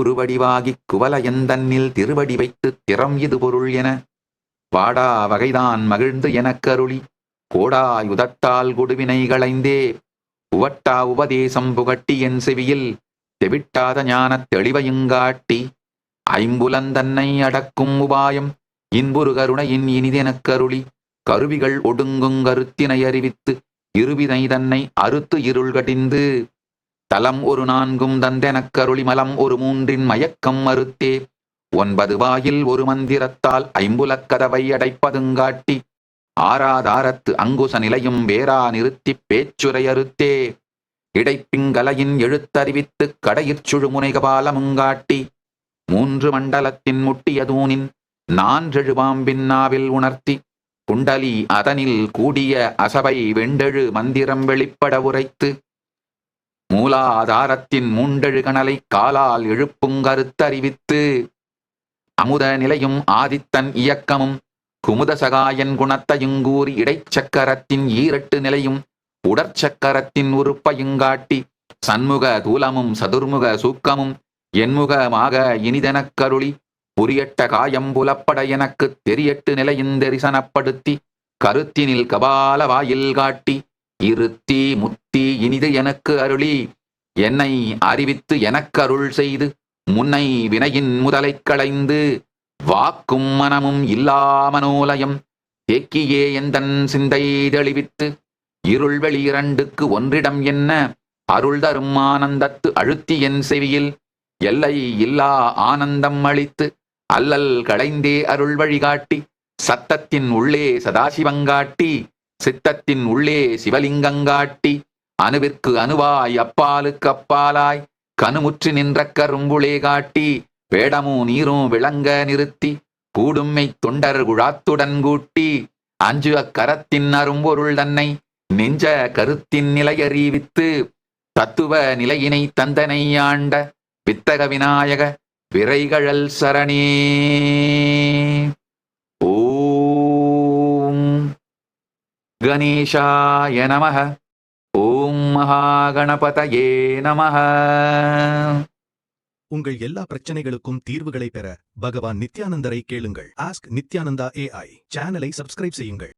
குருவடிவாகிக் குவலயந்தன்னில் திருவடி வைத்துத் திறம் இது பொருள் என வாடா வகைதான் மகிழ்ந்து எனக்கருளி கோடாயுதத்தால் கொடுவினை களைந்தே உவட்டா உபதேசம் புகட்டி என் செவியில் தெவிட்டாத ஞானத் தெளிவையுங்காட்டி ஐம்புலந்தன்னை அடக்கும் உபாயம் இன்புரு கருணையின் இனிதெனக்கருளி கருவிகள் ஒடுங்குங் கருத்தினை அறிவித்து இருவினை தன்னை அறுத்து இருள் கடிந்து தலம் ஒரு நான்கும் தந்தெனக்கருளி மலம் ஒரு மூன்றின் மயக்கம் மறுத்தே 9 வாயில் ஒரு மந்திரத்தால் ஐம்புலக் கதவை அடைப்பதுங்காட்டி ஆராதாரத்து அங்குச நிலையும் வேறா நிறுத்திப் பேச்சுரை அறுத்தே இடைப்பிங்கலையின் எழுத்தறிவித்துக் கடையிற் சுழுமுனைகபாலமுங்காட்டி 3 மண்டலத்தின் முட்டிய தூணின் 4 பாம்பின் நாவில் உணர்த்தி குண்டலி அதனில் கூடிய அசபை வெண்டெழு மந்திரம் வெளிப்பட உரைத்து மூலாதாரத்தின் 3 கணலை காலால் எழுப்புங்கருத்தறிவித்து அமுத நிலையும் ஆதித்தன் இயக்கமும் குமுத சகாயன் குணத்தையுங்கூறி இடைச்சக்கரத்தின் 2 நிலையும் உடற்சக்கரத்தின் உறுப்பையுங்காட்டி சண்முக தூலமும் சதுர்முக சூக்கமும் என்முகமாக இனிதெனக்கருளி புரியட்ட காயம் புலப்பட எனக்குத் தெரியட்டு நிலையின் தரிசனப்படுத்தி கருத்தினில் கபால வாயில் காட்டி இருத்தி முத்தி இனிது எனக்கு அருளி என்னை அறிவித்து எனக்கருள் செய்து முன்னை வினையின் முதலைக் களைந்து வாக்கும் மனமும் இல்லாமனோலயம் தேக்கியே எந்தன் சிந்தை தெளிவித்து இருள் வெளி 2க்கு ஒன்றிடம் என்ன அருள் தரும் ஆனந்தத்து அழுத்தி என் செவியில் எல்லை இல்லா ஆனந்தம் அளித்து அல்லல் களைந்தே அருள் வழிகாட்டி சத்தத்தின் உள்ளே சதாசிவங்காட்டி சித்தத்தின் உள்ளே சிவலிங்கங்காட்டி அணுவிற்கு அணுவாய் அப்பாலுக்கு அப்பாலாய் கணுமுற்றி நின்ற கரும்புளே காட்டி வேடமும் நீரும் விளங்க நிறுத்தி கூடும்மை தொண்டர் குழாத்துடன் கூட்டி 5 அக்கரத்தின் அரும்பொருள் தன்னை நெஞ்ச கருத்தின் நிலையறிவித்து தத்துவ நிலையினை தந்தனை ஆண்ட வித்தக விநாயக விரைகழல் சரணே. ஓம் கணேசாய நமஹ. ஓம் மகாகணபதயே நமஹ. உங்கள் எல்லா பிரச்சனைகளுக்கும் தீர்வுகளை பெற பகவான் நித்யானந்தரை கேளுங்கள். ஆஸ்க் நித்யானந்தா AI சேனலை சப்ஸ்கிரைப் செய்யுங்கள்.